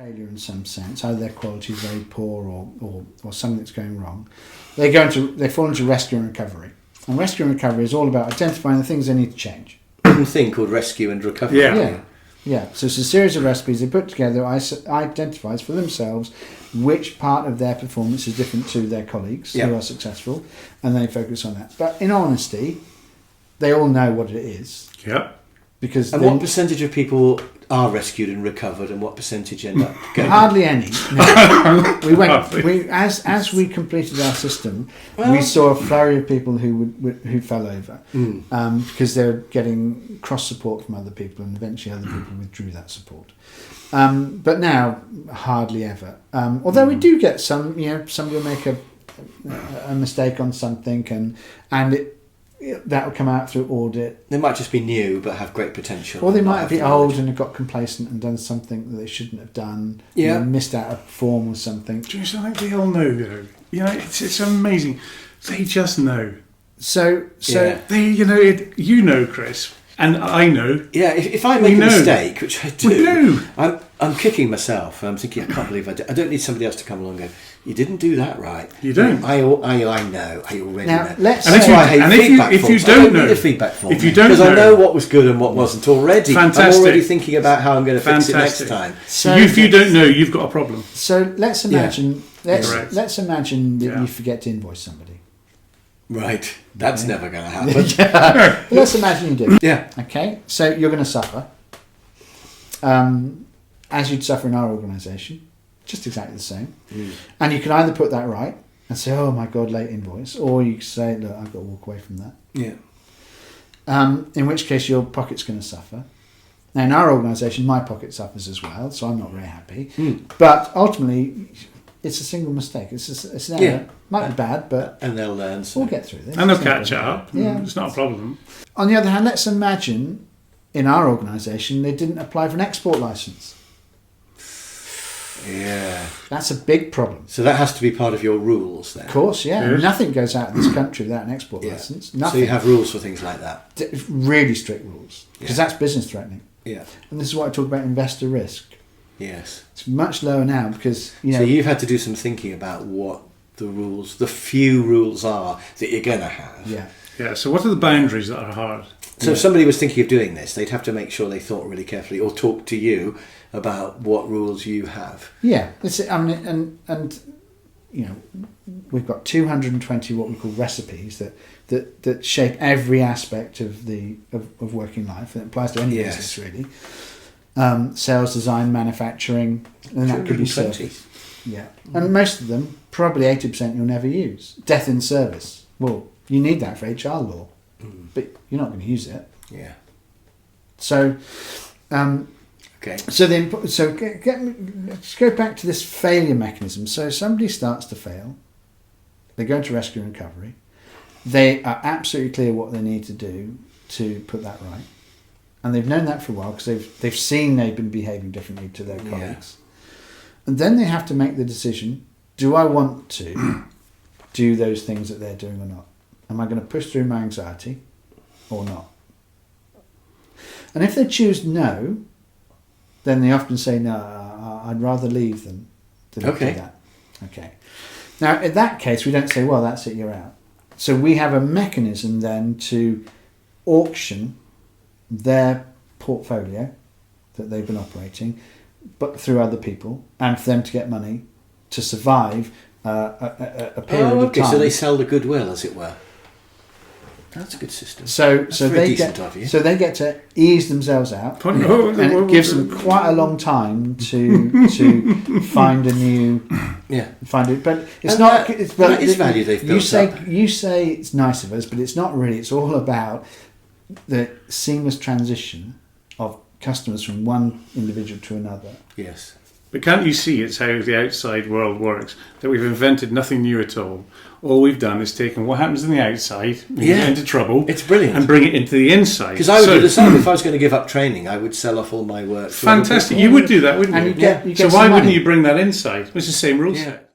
failure in some sense, either their quality is very poor or something's going wrong, they fall into rescue and recovery. And rescue and recovery is all about identifying the things they need to change. Thing called rescue and recovery. Yeah. So it's a series of recipes they put together, identifies for themselves which part of their performance is different to their colleagues who are successful, and they focus on that. But in honesty, they all know what it is. Yeah. And what percentage of people are rescued and recovered, and what percentage end up going? Hardly any. No. As we completed our system, we saw a flurry of people who fell over because they were getting cross support from other people, and eventually other people withdrew that support. But now, hardly ever. Although we do get some, somebody will make a mistake on something, and that will come out through audit. They might just be new but have great potential. Or they might be old and have got complacent and done something that they shouldn't have done. Yeah. Missed out a form or something. Do you know something they all know though? It's amazing. They just know. So they, Chris, and I know. Yeah, if I make a mistake, which I do, we do. I'm kicking myself. I'm thinking, I can't believe I did. I don't need somebody else to come along and go, you didn't do that right. You don't. I know. I already know. Let's and if you don't know, need a feedback form. If you don't know, because I know what was good and what wasn't already. Fantastic. I'm already thinking about how I'm going to fix it next time. So if you don't know, you've got a problem. So let's imagine. Let's imagine that you forget to invoice somebody. Right. That's never going to happen. Let's imagine you do. Yeah. Okay. So you're going to suffer, as you'd suffer in our organisation. Just exactly the same. And you can either put that right and say, oh my God, late invoice, or you can say, look, I've got to walk away from that. Yeah. In which case your pocket's going to suffer. Now in our organisation, my pocket suffers as well, so I'm not very happy. But ultimately, it's a single mistake. It's an error. Might be bad, but and they'll learn. We'll get through this. And they'll catch up. Yeah. It's not a problem. On the other hand, let's imagine in our organisation they didn't apply for an export licence. Yeah. That's a big problem. So that has to be part of your rules then? Of course, yeah. Yes. Nothing goes out of this country without an export licence. Nothing. So you have rules for things like that? Really strict rules. Because that's business threatening. Yeah. And this is what I talk about investor risk. Yes. It's much lower now because, So you've had to do some thinking about what the few rules are that you're going to have. Yeah. Yeah, so what are the boundaries that are hard? So if somebody was thinking of doing this, they'd have to make sure they thought really carefully or talk to you about what rules you have. Yeah. And we've got 220 what we call recipes that shape every aspect of of working life. It applies to any business really. Sales, design, manufacturing, and that could be service. Yeah. And most of them, probably 80% you'll never use. Death in service. Well, you need that for HR law, but you're not going to use it. Yeah. So, okay. So let's go back to this failure mechanism. So somebody starts to fail, they go into rescue and recovery. They are absolutely clear what they need to do to put that right, and they've known that for a while because they've seen they've been behaving differently to their colleagues, and then they have to make the decision: do I want to do those things that they're doing or not? Am I going to push through my anxiety or not? And if they choose no, then they often say, no, I'd rather leave than do that. Okay. Now, in that case, we don't say, well, that's it, you're out. So we have a mechanism then to auction their portfolio that they've been operating, but through other people, and for them to get money to survive a period of time. So they sell the goodwill, as it were. That's a good system. So they get to ease themselves out, and it gives them quite a long time to find a new find it. But it's not. That is value they've built up. You say it's nice of us, but it's not really. It's all about the seamless transition of customers from one individual to another. Yes. But can't you see it's how the outside world works? That we've invented nothing new at all. All we've done is taken what happens on the outside, get into trouble, it's brilliant, and bring it into the inside. Because I would do the same. If I was going to give up training, I would sell off all my work. Fantastic. You would do that, wouldn't you? And you get so why wouldn't you bring that inside? It's the same rule set.